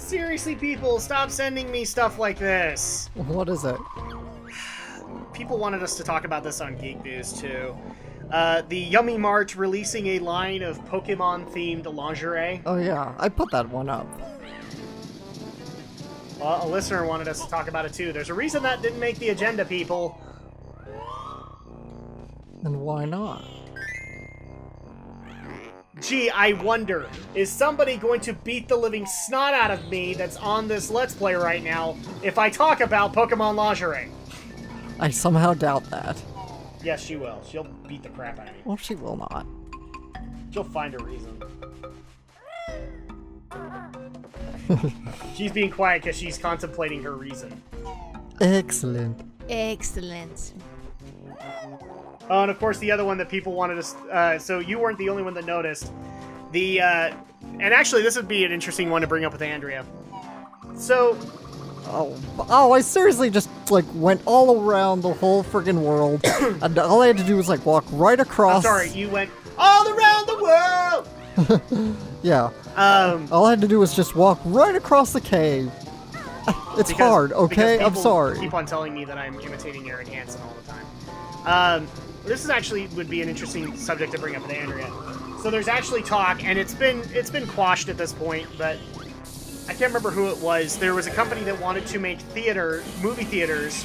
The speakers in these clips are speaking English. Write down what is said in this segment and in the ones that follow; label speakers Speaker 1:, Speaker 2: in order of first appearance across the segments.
Speaker 1: Seriously, people, stop sending me stuff like this.
Speaker 2: What is it?
Speaker 1: People wanted us to talk about this on Geek News, too. The Yummy Mart releasing a line of Pokemon-themed lingerie.
Speaker 2: Oh yeah, I put that one up.
Speaker 1: Well, a listener wanted us to talk about it, too. There's a reason that didn't make the agenda, people.
Speaker 2: And why not?
Speaker 1: Gee, I wonder, is somebody going to beat the living snot out of me that's on this Let's Play right now if I talk about Pokemon lingerie?
Speaker 2: I somehow doubt that.
Speaker 1: Yes, she will. She'll beat the crap out of me.
Speaker 2: Well, she will not.
Speaker 1: She'll find a reason. She's being quiet because she's contemplating her reason.
Speaker 2: Excellent.
Speaker 3: Excellent.
Speaker 1: Oh, and of course the other one that people wanted to... so you weren't the only one that noticed. The, and actually this would be an interesting one to bring up with Andrea. So...
Speaker 2: Oh, I seriously just, like, went all around the whole friggin' world, and all I had to do was, like, walk right across...
Speaker 1: I'm sorry, you went all around the world!
Speaker 2: Yeah. All I had to do was just walk right across the cave. It's hard, okay? I'm sorry.
Speaker 1: Keep on telling me that I'm imitating Aaron Hansen all the time. This is actually would be an interesting subject to bring up with Andrea. So there's actually talk, and it's been quashed at this point, but I can't remember who it was. There was a company that wanted to make movie theaters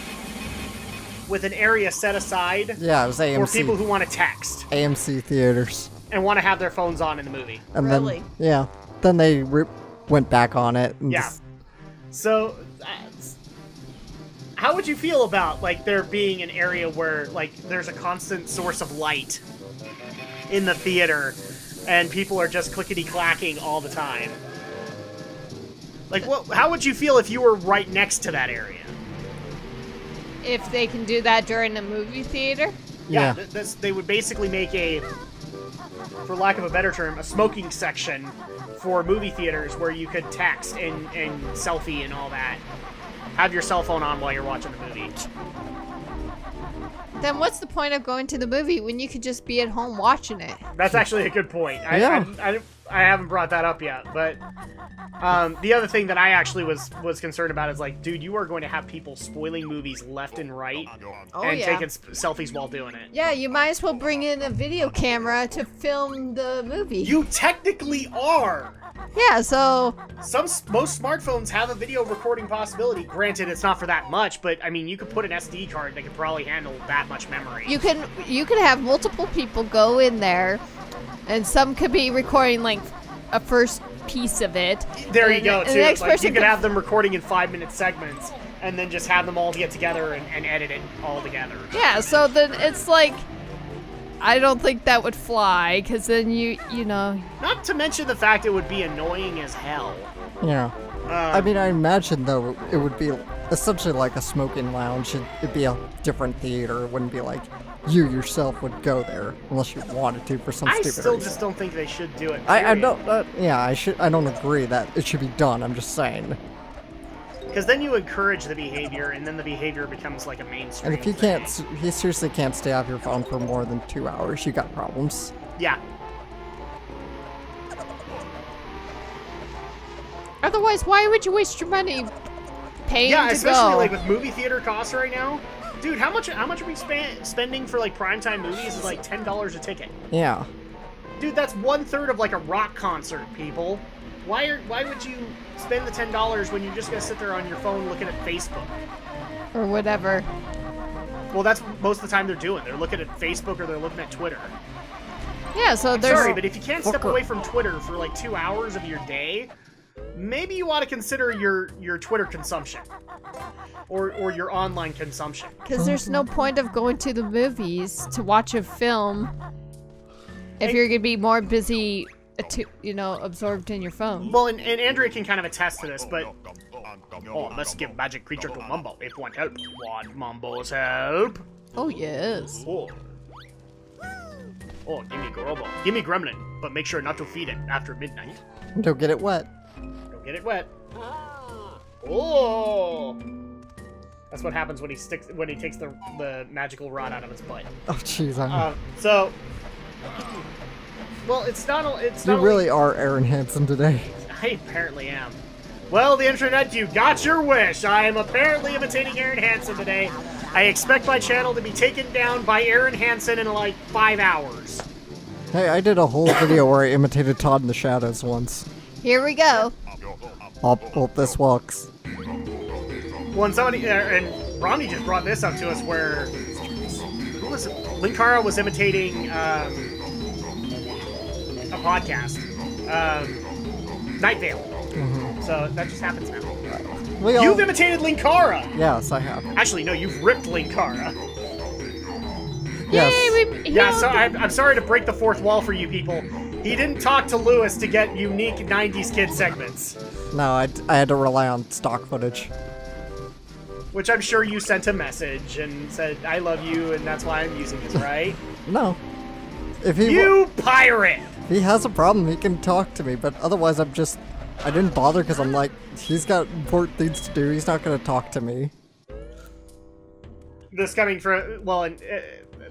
Speaker 1: with an area set aside.
Speaker 2: Yeah, it was AMC.
Speaker 1: For people who want to text.
Speaker 2: AMC theaters.
Speaker 1: And want to have their phones on in the movie.
Speaker 2: And
Speaker 3: Really?
Speaker 2: Then, yeah. Then they went back on it. And
Speaker 1: yeah. So, how would you feel about, like, there being an area where, like, there's a constant source of light in the theater and people are just clickety-clacking all the time? Like, how would you feel if you were right next to that area?
Speaker 3: If they can do that during a movie theater?
Speaker 1: Yeah. They would basically make a, for lack of a better term, a smoking section for movie theaters where you could text and selfie and all that. Have your cell phone on while you're watching the movie.
Speaker 3: Then what's the point of going to the movie when you could just be at home watching it?
Speaker 1: That's actually a good point.
Speaker 2: Yeah.
Speaker 1: I haven't brought that up yet, but the other thing that I actually was concerned about is, like, dude, you are going to have people spoiling movies left and right and taking selfies while doing it.
Speaker 3: Yeah, you might as well bring in a video camera to film the movie.
Speaker 1: You technically are!
Speaker 3: Yeah, so...
Speaker 1: Most smartphones have a video recording possibility. Granted, it's not for that much, but, I mean, you could put an SD card that could probably handle that much memory.
Speaker 3: You can have multiple people go in there, and some could be recording, like, a first piece of it.
Speaker 1: There you go, too. Like, you could have them
Speaker 3: them
Speaker 1: recording in 5-minute segments, and then just have them all get together and edit it all together.
Speaker 3: Yeah, so then it's like... I don't think that would fly, because then you know...
Speaker 1: Not to mention the fact it would be annoying as hell.
Speaker 2: Yeah. I mean, I imagine, though, it would be essentially like a smoking lounge. It'd be a different theater. It wouldn't be like you yourself would go there, unless you wanted to for some stupid reason.
Speaker 1: I still just don't think they should do it.
Speaker 2: I don't... I don't agree that it should be done. I'm just saying.
Speaker 1: Because then you encourage the behavior, and then the behavior becomes like a mainstream
Speaker 2: And if you
Speaker 1: thing.
Speaker 2: you seriously can't stay off your phone for more than 2 hours, you got problems.
Speaker 1: Yeah.
Speaker 3: Otherwise, why would you waste your money paying
Speaker 1: Yeah,
Speaker 3: to
Speaker 1: especially
Speaker 3: go?
Speaker 1: like with movie theater costs right now. Dude, how much are we spending for like primetime movies? Is like $10 a ticket.
Speaker 2: Yeah.
Speaker 1: Dude, that's 1/3 of like a rock concert, people. Why would you spend the $10 when you're just gonna sit there on your phone looking at Facebook?
Speaker 3: Or whatever.
Speaker 1: Well, that's most of the time they're doing. They're looking at Facebook or they're looking at Twitter.
Speaker 3: Yeah, so there's...
Speaker 1: Sorry, but if you can't step away from Twitter for like 2 hours of your day, maybe you ought to consider your Twitter consumption. Or your online consumption.
Speaker 3: Because there's no point of going to the movies to watch a film if you're going to be more busy, absorbed in your phone.
Speaker 1: Well, and Andrea can kind of attest to this, but... Oh, let's give magic creature to Mumbo if want help. Want Mumbo's help?
Speaker 3: Oh, yes.
Speaker 1: Oh, give me Gorobo. Give me Gremlin, but make sure not to feed it after midnight.
Speaker 2: Don't get it wet.
Speaker 1: Don't get it wet. Oh! That's what happens when he takes the magical rod out of his butt.
Speaker 2: Oh, jeez,
Speaker 1: well, it's not.
Speaker 2: You really are Aaron Hansen today.
Speaker 1: I apparently am. Well, the internet, you got your wish. I am apparently imitating Aaron Hansen today. I expect my channel to be taken down by Aaron Hansen in like 5 hours.
Speaker 2: Hey, I did a whole video where I imitated Todd in the Shadows once.
Speaker 3: Here we go.
Speaker 2: Hope this works.
Speaker 1: When somebody, and Romney just brought this up to us where, who was it? Linkara was imitating a podcast, Night Vale. So that just happens now. You've imitated Linkara!
Speaker 2: Yes, I have.
Speaker 1: Actually, no, you've ripped Linkara.
Speaker 2: Yes.
Speaker 3: Yay,
Speaker 1: Yeah, so I'm sorry to break the fourth wall for you people. He didn't talk to Lewis to get unique 90s kid segments.
Speaker 2: No, I had to rely on stock footage.
Speaker 1: Which I'm sure you sent a message and said, I love you, and that's why I'm using this, right?
Speaker 2: No. If he
Speaker 1: You pirate!
Speaker 2: if he has a problem, he can talk to me, but otherwise I didn't bother because I'm like, he's got important things to do, he's not going to talk to me.
Speaker 1: This coming from, well, and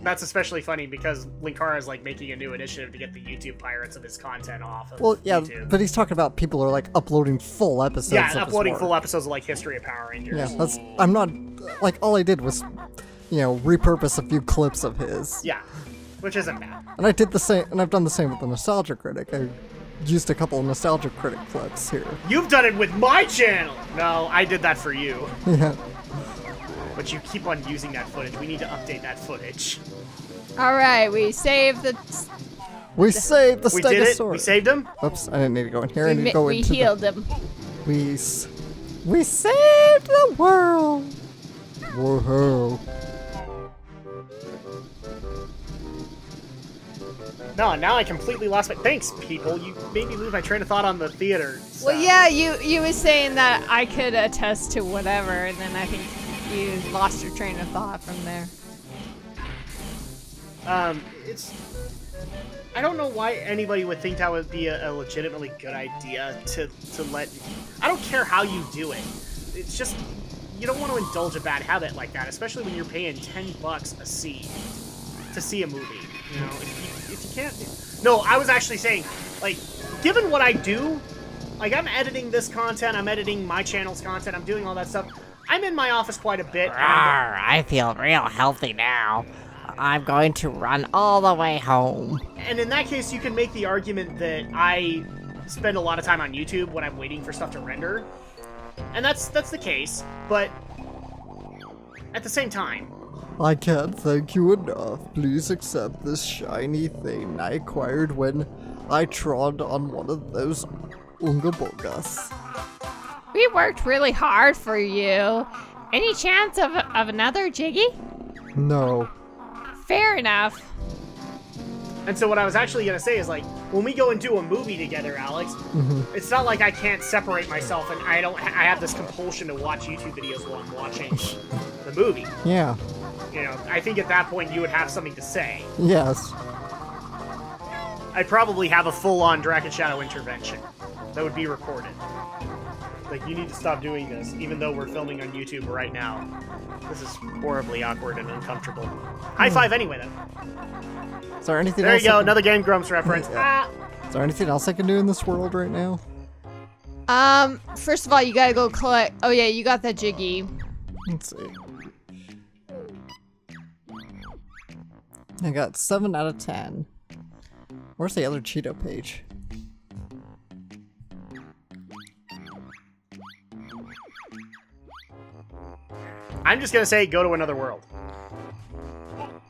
Speaker 1: that's especially funny because Linkara is like making a new initiative to get the YouTube pirates of his content off of YouTube.
Speaker 2: But he's talking about people who are like uploading full episodes.
Speaker 1: Yeah,
Speaker 2: of
Speaker 1: uploading
Speaker 2: his
Speaker 1: full
Speaker 2: work.
Speaker 1: episodes of like History of Power Rangers.
Speaker 2: Yeah, I'm not, like, all I did was, repurpose a few clips of his.
Speaker 1: Yeah, which isn't bad.
Speaker 2: And I did the same, and I've done the same with the Nostalgia Critic. I used a couple of Nostalgia Critic clips here.
Speaker 1: You've done it with my channel! No, I did that for you.
Speaker 2: Yeah.
Speaker 1: But you keep on using that footage. We need to update that footage.
Speaker 3: All right, we saved the.
Speaker 2: We saved the
Speaker 1: We did it.
Speaker 2: Stegosaurus.
Speaker 1: We saved him.
Speaker 2: Oops, I didn't need to go in here. I need to
Speaker 3: We,
Speaker 2: go
Speaker 3: we
Speaker 2: into
Speaker 3: healed him.
Speaker 2: We saved the world. Woohoo.
Speaker 1: No, now I completely lost my... Thanks, people. You made me lose my train of thought on the theater stuff.
Speaker 3: Well, yeah, you were saying that I could attest to whatever, and then I think you lost your train of thought from there.
Speaker 1: It's... I don't know why anybody would think that would be a legitimately good idea to let... I don't care how you do it. It's just... You don't want to indulge a bad habit like that, especially when you're paying $10 a seat to see a movie. You know, if you can't... No, I was actually saying, like, given what I do, like, I'm editing this content, I'm editing my channel's content, I'm doing all that stuff. I'm in my office quite a bit.
Speaker 4: Rawr, I feel real healthy now. I'm going to run all the way home.
Speaker 1: And in that case, you can make the argument that I spend a lot of time on YouTube when I'm waiting for stuff to render. And that's the case, but at the same time...
Speaker 2: I can't thank you enough. Please accept this shiny thing I acquired when I trod on one of those Oonga Boongas.
Speaker 3: We worked really hard for you. Any chance of another Jiggy?
Speaker 2: No.
Speaker 3: Fair enough.
Speaker 1: And so what I was actually going to say is, like, when we go and do a movie together, Alex, it's not like I can't separate myself and I have this compulsion to watch YouTube videos while I'm watching the movie.
Speaker 2: Yeah.
Speaker 1: You know, I think at that point you would have something to say.
Speaker 2: Yes.
Speaker 1: I'd probably have a full-on Drak and Shadow intervention that would be recorded. Like, you need to stop doing this, even though we're filming on YouTube right now. This is horribly awkward and uncomfortable. High five anyway, then.
Speaker 2: Is there anything
Speaker 1: There
Speaker 2: else?
Speaker 1: you go, another Game Grumps reference.
Speaker 2: Yeah. Is there anything else I can do in this world right now?
Speaker 3: First of all, you gotta go collect. Oh yeah, you got that Jiggy.
Speaker 2: Let's see. I got 7 out of 10. Where's the other Cheeto page?
Speaker 1: I'm just gonna say go to another world.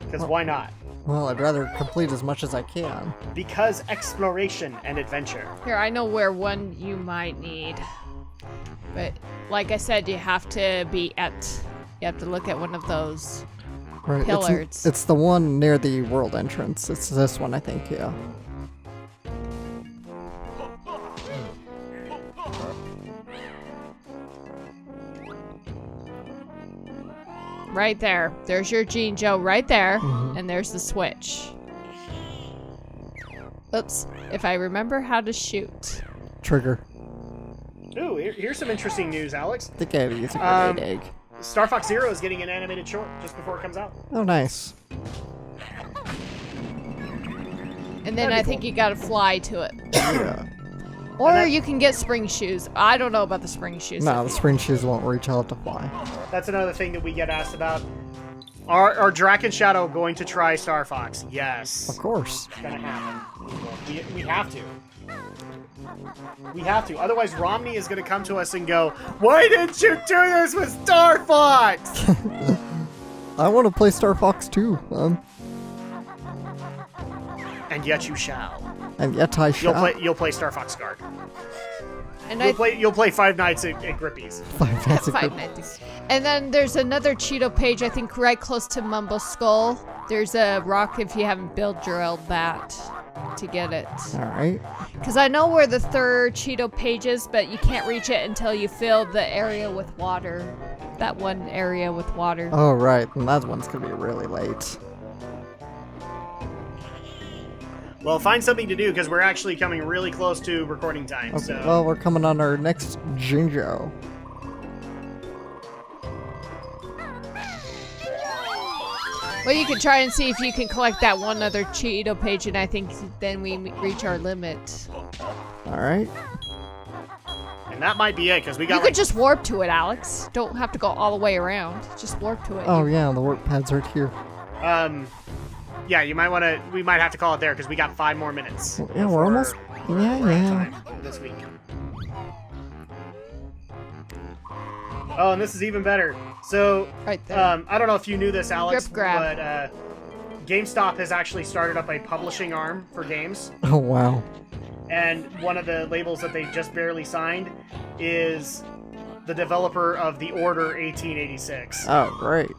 Speaker 1: Because why not?
Speaker 2: Well, I'd rather complete as much as I can.
Speaker 1: Because exploration and adventure.
Speaker 3: Here, I know where one you might need. But like I said, you have to look at one of those
Speaker 2: Right,
Speaker 3: pillars.
Speaker 2: it's the one near the world entrance. It's this one, I think, yeah.
Speaker 3: Right there. There's your Gene Joe right there. And there's the switch. Oops. If I remember how to shoot.
Speaker 2: Trigger.
Speaker 1: Ooh, here's some interesting news, Alex.
Speaker 2: I think I had to use a grenade egg.
Speaker 1: Star Fox Zero is getting an animated short just before it comes out.
Speaker 2: Oh, nice.
Speaker 3: And then
Speaker 1: That'd be
Speaker 3: I think
Speaker 1: cool.
Speaker 3: you gotta fly to it.
Speaker 2: Yeah.
Speaker 3: Or you can get spring shoes. I don't know about the spring shoes.
Speaker 2: No, the spring shoes won't reach out to fly.
Speaker 1: That's another thing that we get asked about. Are Drak and Shadow going to try Star Fox? Yes.
Speaker 2: Of course.
Speaker 1: It's gonna happen. We have to. We have to. Otherwise, Romney is gonna come to us and go, "Why didn't you do this with Star Fox?"
Speaker 2: I want to play Star Fox too.
Speaker 1: And yet you shall.
Speaker 2: And yet I shall.
Speaker 1: You'll play Star Fox Guard.
Speaker 3: And
Speaker 1: You'll play Five Nights at Grippy's.
Speaker 2: Five Nights at
Speaker 3: Five
Speaker 2: Grippy's.
Speaker 3: Nights. And then there's another Cheeto page, I think right close to Mumble Skull. There's a rock if you haven't built drilled that to get it.
Speaker 2: Alright.
Speaker 3: Because I know where the third Cheeto page is, but you can't reach it until you fill the area with water. That one area with water.
Speaker 2: Oh, right. And that one's going to be really late.
Speaker 1: Well, find something to do because we're actually coming really close to recording time.
Speaker 2: Okay,
Speaker 1: So.
Speaker 2: well, we're coming on our next Jinjo.
Speaker 3: Well, you can try and see if you can collect that one other Cheeto page, and I think then we reach our limit.
Speaker 2: Alright.
Speaker 1: And that might be it because we got
Speaker 3: You could just warp to it, Alex. Don't have to go all the way around. Just warp to it.
Speaker 2: Oh, yeah, the warp pad's right here.
Speaker 1: Yeah, we might have to call it there because we got 5 more minutes.
Speaker 2: Yeah, we're almost. Yeah,
Speaker 1: Time this week. Oh, and this is even better. So,
Speaker 3: Right there.
Speaker 1: I don't know if you knew this, Alex,
Speaker 3: Grip grab.
Speaker 1: but GameStop has actually started up a publishing arm for games.
Speaker 2: Oh, wow.
Speaker 1: And one of the labels that they just barely signed is the developer of The Order 1886.
Speaker 2: Oh, great.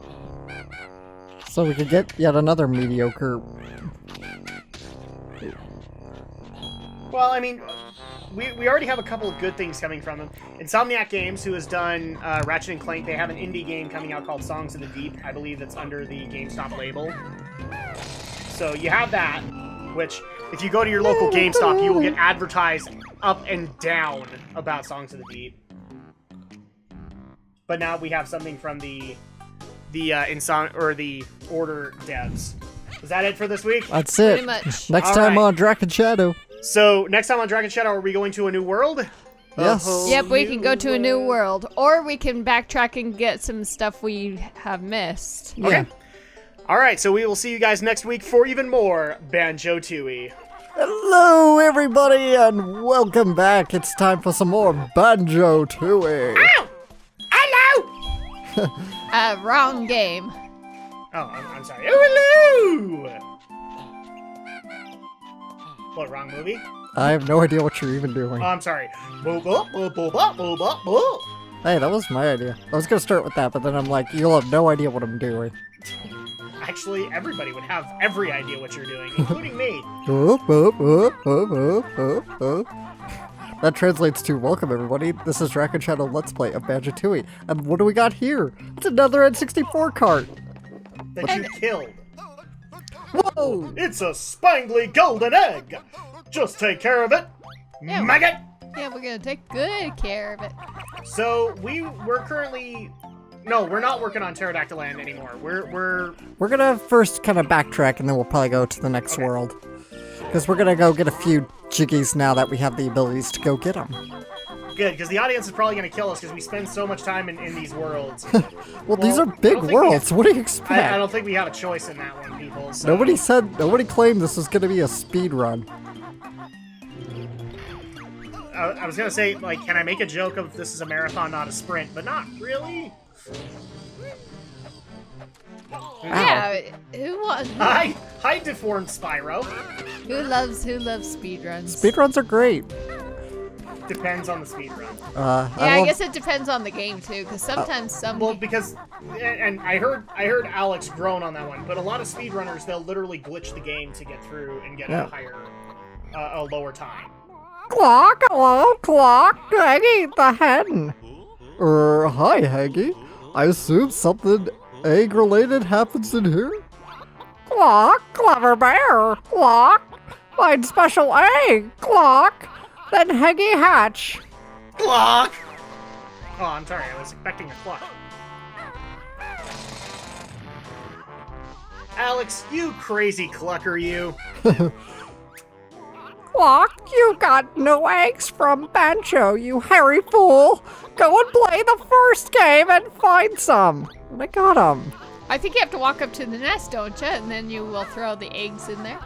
Speaker 2: So we could get yet another mediocre.
Speaker 1: Well, I mean, we already have a couple of good things coming from them. Insomniac Games, who has done Ratchet and Clank, they have an indie game coming out called Songs of the Deep. I believe that's under the GameStop label. So you have that, which if you go to your local GameStop, you will get advertised up and down about Songs of the Deep. But now we have something from the Order devs. Is that it for this week?
Speaker 2: That's it.
Speaker 3: Pretty much.
Speaker 2: Next
Speaker 1: All
Speaker 2: time
Speaker 1: right.
Speaker 2: on Drak and Shadow.
Speaker 1: So next time on Dragon Shadow, are we going to a new world?
Speaker 2: Yes.
Speaker 3: Yep, we can go to a new world. Or we can backtrack and get some stuff we have missed.
Speaker 2: Yeah.
Speaker 1: Okay. All right, so we will see you guys next week for even more Banjo Tooie.
Speaker 2: Hello, everybody, and welcome back. It's time for some more Banjo Tooie.
Speaker 1: Ow! Hello!
Speaker 3: Wrong game.
Speaker 1: Oh, I'm sorry. Oh, hello! What, wrong movie?
Speaker 2: I have no idea what you're even doing.
Speaker 1: Oh, I'm sorry. Boop, boop, boop, boop, boop, boop, boop, boop.
Speaker 2: Hey, that was my idea. I was gonna start with that, but then I'm like, you'll have no idea what I'm doing.
Speaker 1: Actually, everybody would have every idea what you're doing, including me.
Speaker 2: Oop, oop, oop, oop, oop, oop, oop. That translates to welcome everybody. This is Drak and Shadow Let's Play of Banjo Tooie. And what do we got here? It's another N64 cart.
Speaker 1: That you killed.
Speaker 2: Whoa!
Speaker 1: It's a spangly golden egg. Just take care of it.
Speaker 3: Yeah.
Speaker 1: Maggot!
Speaker 3: Yeah, we're gonna take good care of it.
Speaker 1: So we're currently... No, we're not working on Pterrydactyland anymore. We're
Speaker 2: We're gonna first kind of backtrack and then we'll probably go to the next world. Because we're gonna go get a few jiggies now that we have the abilities to go get them.
Speaker 1: good, because the audience is probably going to kill us because we spend so much time in these worlds.
Speaker 2: Well, these are
Speaker 1: I
Speaker 2: big
Speaker 1: don't think
Speaker 2: worlds. What do you expect?
Speaker 1: I don't think we have a choice in that one, people. So.
Speaker 2: Nobody claimed this was gonna be a speed run.
Speaker 1: I was going to say, like, can I make a joke of this is a marathon, not a sprint? But not really.
Speaker 3: Yeah, who wants?
Speaker 1: Hi, deformed Spyro.
Speaker 3: Who loves speedruns?
Speaker 2: Speedruns are great.
Speaker 1: Depends on the speed run.
Speaker 3: Yeah, I guess it depends on the game too, because sometimes some.
Speaker 1: Well, because, and I heard Alex groan on that one, but a lot of speedrunners, they'll literally glitch the game to get through and get a lower time.
Speaker 2: Clock, hello, Clock, Haggy the hen. Hi, Haggy. I assume something egg-related happens in here? Clock, clever bear, Clock. Find special egg, Clock. Then Haggy hatch.
Speaker 1: Clock! Oh, I'm sorry, I was expecting a clock. Alex, you crazy clucker, you.
Speaker 2: What? You got no eggs from Banjo, you hairy fool! Go and play the first game and find some! And I got them.
Speaker 3: I think you have to walk up to the nest, don't you? And then you will throw the eggs in there.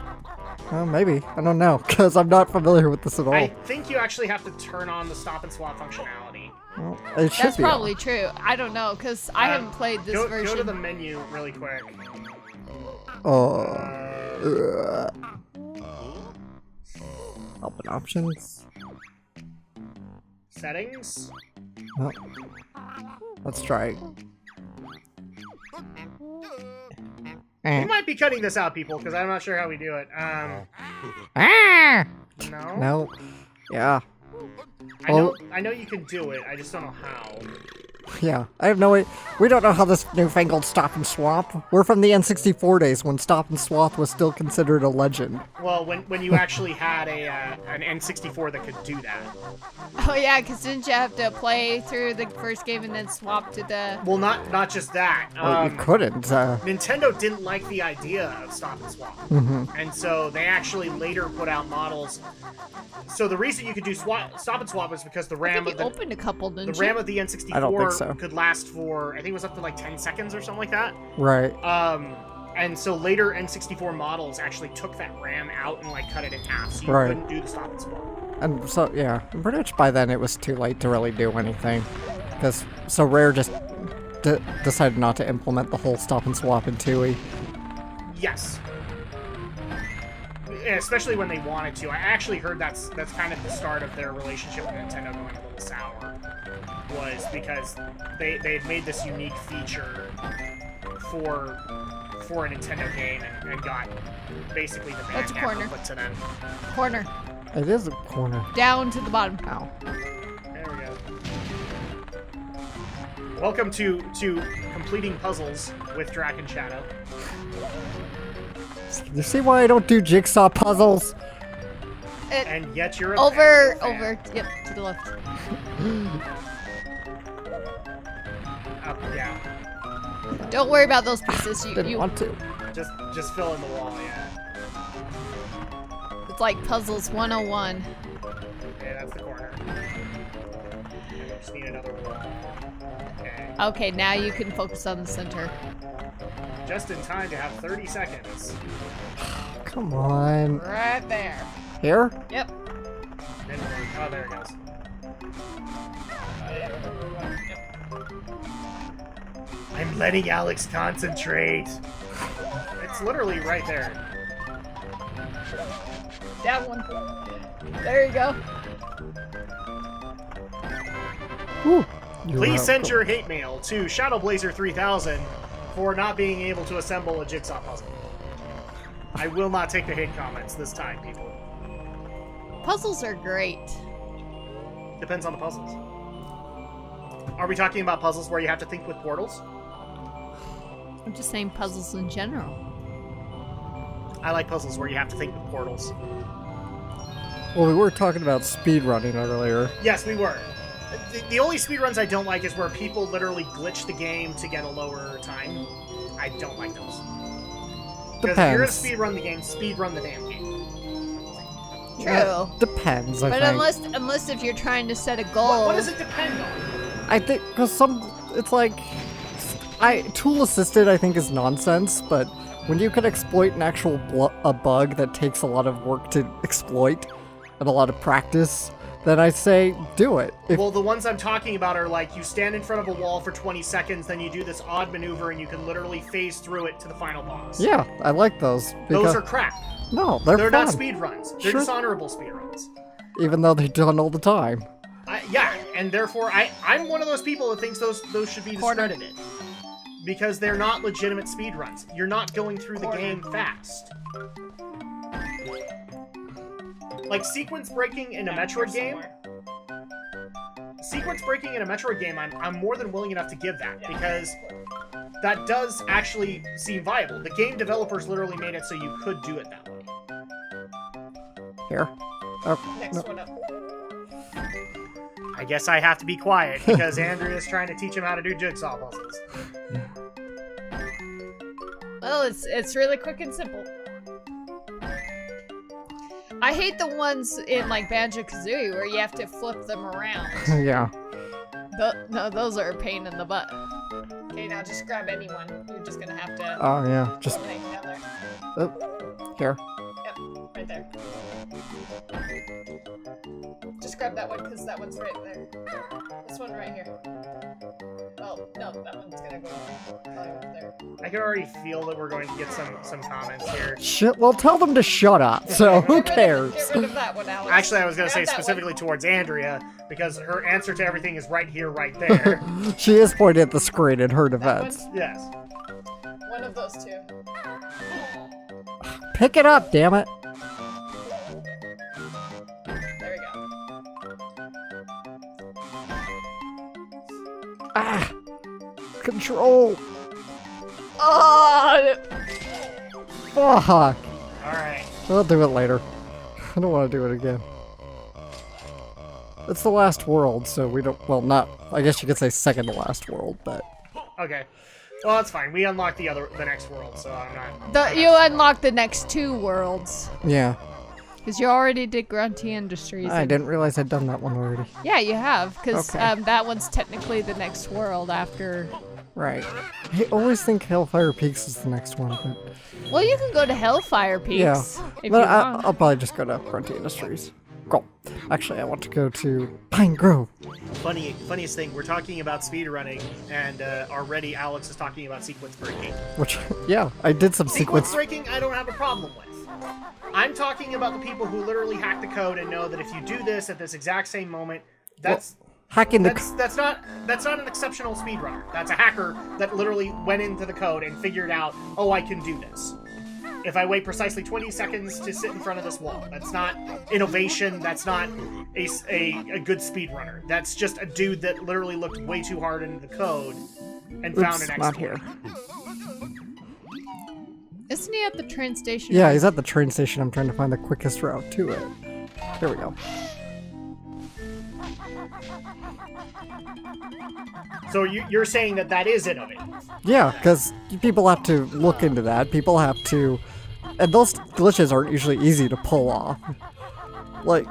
Speaker 2: Well, maybe. I don't know, because I'm not familiar with this at all.
Speaker 1: I think you actually have to turn on the stop and swap functionality.
Speaker 2: Well, it should
Speaker 3: That's
Speaker 2: be
Speaker 3: probably true. I don't know, because I haven't played this version.
Speaker 1: Go to the menu really quick.
Speaker 2: Open options.
Speaker 1: Settings.
Speaker 2: Oh. Let's try it.
Speaker 1: We might be cutting this out, people, because I'm not sure how we do it.
Speaker 2: Ah!
Speaker 1: No.
Speaker 2: No. Yeah.
Speaker 1: I know you can do it. I just don't know how.
Speaker 2: Yeah, I have no way. We don't know how this newfangled stop and swap. We're from the N64 days when stop and swap was still considered a legend.
Speaker 1: Well, when you actually had an N64 that could do that.
Speaker 3: Oh yeah, because didn't you have to play through the first game and then swap to the...
Speaker 1: Well, not just that.
Speaker 2: Well, you couldn't.
Speaker 1: Nintendo didn't like the idea of stop and swap. And so they actually later put out models. So the reason you could do stop and swap was because the RAM of the
Speaker 3: opened a couple, didn't
Speaker 1: the RAM of the N64
Speaker 2: I don't think so.
Speaker 1: could last for, I think it was up to like 10 seconds or something like that.
Speaker 2: Right.
Speaker 1: And so later N64 models actually took that RAM out and like cut it in half, so you couldn't do the stop and swap.
Speaker 2: And so, yeah, pretty much by then it was too late to really do anything. Because so Rare just decided not to implement the whole stop and swap in Tooie.
Speaker 1: Yes. Especially when they wanted to. I actually heard that's kind of the start of their relationship with Nintendo going a little sour. Was because they had made this unique feature for a Nintendo game and got basically the bad
Speaker 3: corner.
Speaker 1: put to them.
Speaker 3: Corner.
Speaker 2: It is a corner.
Speaker 3: Down to the bottom.
Speaker 2: Ow.
Speaker 1: There we go. Welcome to completing puzzles with Drak and Shadow.
Speaker 2: You see why I don't do jigsaw puzzles?
Speaker 1: And yet you're a
Speaker 3: over,
Speaker 1: fan.
Speaker 3: yep, to the left.
Speaker 1: Yeah.
Speaker 3: Don't worry about those pieces.
Speaker 2: Didn't want to.
Speaker 1: Just fill in the wall, yeah.
Speaker 3: It's like Puzzles 101.
Speaker 1: Okay, that's the corner. And we just need another wall. Okay.
Speaker 3: Okay, now you can focus on the center.
Speaker 1: Just in time to have 30 seconds.
Speaker 2: Come on.
Speaker 3: Right there.
Speaker 2: Here?
Speaker 3: Yep.
Speaker 1: Oh, there it goes. I'm letting Alex concentrate. It's literally right there.
Speaker 3: That one. There you go.
Speaker 2: Whew.
Speaker 1: Please send your hate mail to ShadowBlazer3000 for not being able to assemble a jigsaw puzzle. I will not take the hate comments this time, people.
Speaker 3: Puzzles are great.
Speaker 1: Depends on the puzzles. Are we talking about puzzles where you have to think with portals?
Speaker 3: I'm just saying puzzles in general.
Speaker 1: I like puzzles where you have to think with portals.
Speaker 2: Well, we were talking about speedrunning earlier.
Speaker 1: Yes, we were. The only speedruns I don't like is where people literally glitch the game to get a lower time. I don't like those. Because if you're gonna speedrun the game, speedrun the damn game.
Speaker 3: True.
Speaker 2: Depends, I
Speaker 3: But
Speaker 2: think.
Speaker 3: unless if you're trying to set a goal.
Speaker 1: What does it depend on?
Speaker 2: I think, because it's like, tool assisted I think is nonsense, but when you can exploit an actual a bug that takes a lot of work to exploit and a lot of practice, then I say do it.
Speaker 1: Well, the ones I'm talking about are like you stand in front of a wall for 20 seconds, then you do this odd maneuver and you can literally phase through it to the final boss.
Speaker 2: Yeah, I like those.
Speaker 1: Those are crap.
Speaker 2: No, they're fun.
Speaker 1: not speedruns. They're dishonorable speedruns.
Speaker 2: Even though they're done all the time.
Speaker 1: Yeah, and therefore I'm one of those people that thinks those should be discredited. Because they're not legitimate speedruns. You're not going through the game fast. Like sequence breaking in a Metroid game. Sequence breaking in a Metroid game, I'm more than willing enough to give that, because that does actually seem viable. The game developers literally made it so you could do it that way.
Speaker 2: Here. Oh,
Speaker 3: Next one up.
Speaker 1: I guess I have to be quiet because Andrea's trying to teach him how to do jigsaw puzzles.
Speaker 3: Well, it's really quick and simple. I hate the ones in like Banjo Kazooie where you have to flip them around.
Speaker 2: Yeah.
Speaker 3: No, those are a pain in the butt. Okay, now just grab anyone. You're just gonna have to.
Speaker 2: Oh yeah. Just.
Speaker 3: Down there.
Speaker 2: Oh, here.
Speaker 3: Yep, right there. Just grab that one because that one's right there. This one right here. Oh no, that one's gonna go up there.
Speaker 1: I can already feel that we're going to get some comments here.
Speaker 2: Shit. Well, tell them to shut up. So who cares?
Speaker 3: Get rid of that one, Alex.
Speaker 1: Actually, I was going to say
Speaker 3: Grab that
Speaker 1: specifically towards Andrea, because her answer to everything is right here, right there.
Speaker 2: She is pointing at the screen in her defense.
Speaker 1: Yes.
Speaker 3: One of those two.
Speaker 2: Pick it up, damn it.
Speaker 3: There we go.
Speaker 2: Ah. Control.
Speaker 3: Oh!
Speaker 2: Fuck.
Speaker 1: Alright.
Speaker 2: I'll do it later. I don't want to do it again. It's the last world, so we don't. Well, not. I guess you could say second to last world, but.
Speaker 1: Okay. Well, that's fine. We unlocked the next world, so I'm not.
Speaker 3: You unlock the next 2 worlds.
Speaker 2: Yeah.
Speaker 3: Because you already did Grunty Industries.
Speaker 2: I didn't realize I'd done that one already.
Speaker 3: Yeah, you have. Because
Speaker 2: Okay.
Speaker 3: that one's technically the next world after.
Speaker 2: Right. I always think Hellfire Peaks is the next one, but.
Speaker 3: Well, you can go to Hellfire Peaks.
Speaker 2: Yeah.
Speaker 3: If
Speaker 2: But
Speaker 3: you want.
Speaker 2: I'll probably just go to Grunty Industries. Cool. Actually, I want to go to Pine Grove.
Speaker 1: Funniest thing, we're talking about speedrunning, and already Alex is talking about sequence breaking.
Speaker 2: Which, yeah, I did some
Speaker 1: Sequence
Speaker 2: sequence.
Speaker 1: breaking, I don't have a problem with. I'm talking about the people who literally hack the code and know that if you do this at this exact same moment, that's
Speaker 2: Hacking the.
Speaker 1: that's not an exceptional speedrunner. That's a hacker that literally went into the code and figured out, oh, I can do this. If I wait precisely 20 seconds to sit in front of this wall, that's not innovation. That's not a good speedrunner. That's just a dude that literally looked way too hard into the code and found an exploit.
Speaker 2: Not here.
Speaker 3: Isn't he at the train station?
Speaker 2: Yeah, he's at the train station. I'm trying to find the quickest route to it. There we go.
Speaker 1: So you're saying that is innovative?
Speaker 2: Yeah, because people have to look into that. People have to... And those glitches aren't usually easy to pull off. Like,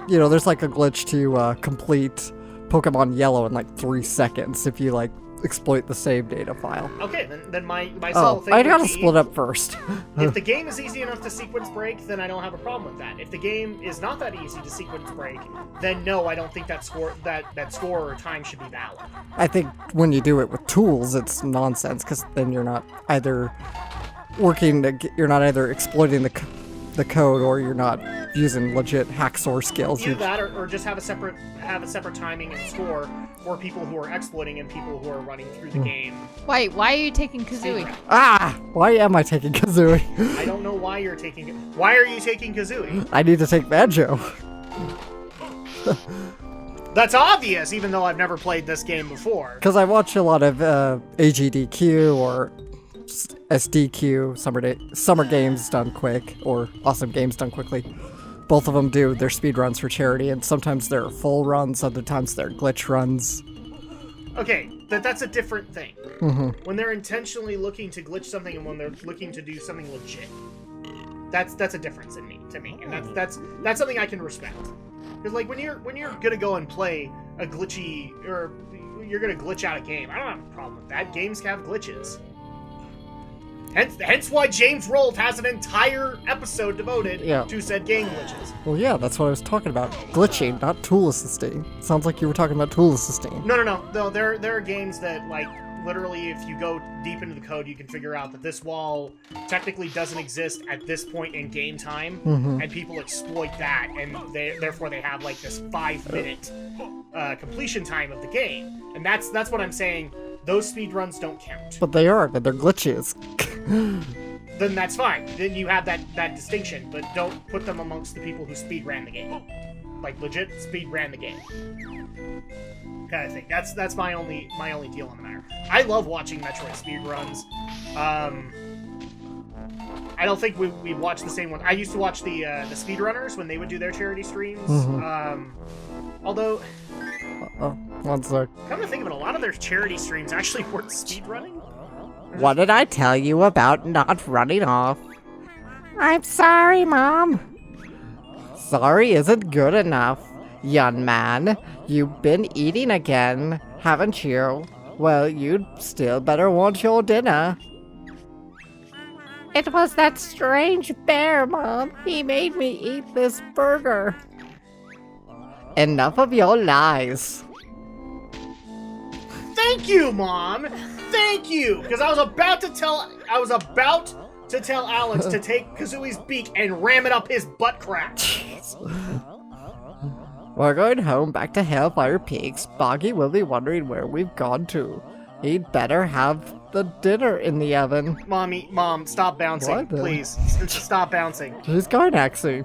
Speaker 2: you know, there's like a glitch to complete Pokemon Yellow in like 3 seconds if you like exploit the save data file.
Speaker 1: Okay, then my sole thing
Speaker 2: I
Speaker 1: would
Speaker 2: gotta
Speaker 1: be,
Speaker 2: split up first.
Speaker 1: if the game is easy enough to sequence break, then I don't have a problem with that. If the game is not that easy to sequence break, then no, I don't think that score or time should be valid.
Speaker 2: I think when you do it with tools, it's nonsense because then you're not either you're not either exploiting the code or you're not using legit hacksaw skills.
Speaker 1: Either that, or just have a separate timing and score for people who are exploiting and people who are running through the game.
Speaker 3: Wait, why are you taking Kazooie?
Speaker 2: Ah! Why am I taking Kazooie?
Speaker 1: I don't know why you're taking it. Why are you taking Kazooie?
Speaker 2: I need to take Banjo.
Speaker 1: That's obvious, even though I've never played this game before.
Speaker 2: Because I watch a lot of AGDQ or SDQ, Summer Games Done Quick, or Awesome Games Done Quickly. Both of them do their speed runs for charity, and sometimes they're full runs, other times they're glitch runs.
Speaker 1: Okay, that's a different thing.
Speaker 2: Mm-hmm.
Speaker 1: When they're intentionally looking to glitch something and when they're looking to do something legit, that's a difference to me, and that's something I can respect. Because like when you're gonna go and play a glitchy, or you're gonna glitch out a game, I don't have a problem with that. Games have glitches. Hence why James Rold has an entire episode devoted to said game glitches.
Speaker 2: Well, yeah, that's what I was talking about. Glitching, not tool assisting. Sounds like you were talking about tool assisting.
Speaker 1: No. There are games that, like, literally, if you go deep into the code, you can figure out that this wall technically doesn't exist at this point in game time, and people exploit that, and therefore they have, like, this 5-minute completion time of the game. And that's what I'm saying. Those speedruns don't count.
Speaker 2: But they are, but they're glitches.
Speaker 1: Then that's fine. Then you have that distinction, but don't put them amongst the people who speedran the game. Like, legit speedran the game. Kind of thing. That's my only deal on the matter. I love watching Metroid speedruns. I don't think we watch the same one. I used to watch the speedrunners when they would do their charity streams. Although...
Speaker 2: One sec.
Speaker 1: Come to think of it, a lot of their charity streams actually weren't speedrunning.
Speaker 4: What did I tell you about not running off? I'm sorry, Mom. Sorry isn't good enough. Young man, you've been eating again, haven't you? Well, you'd still better want your dinner. It was that strange bear, Mom. He made me eat this burger. Enough of your lies.
Speaker 1: Thank you, Mom. Thank you, because I was about to tell Alex to take Kazooie's beak and ram it up his butt crack.
Speaker 4: We're going home back to Hellfire Peaks. Boggy will be wondering where we've gone to. He'd better have the dinner in the oven.
Speaker 1: Mom, stop bouncing,
Speaker 2: What the-
Speaker 1: please. Stop bouncing.
Speaker 2: She's going, actually.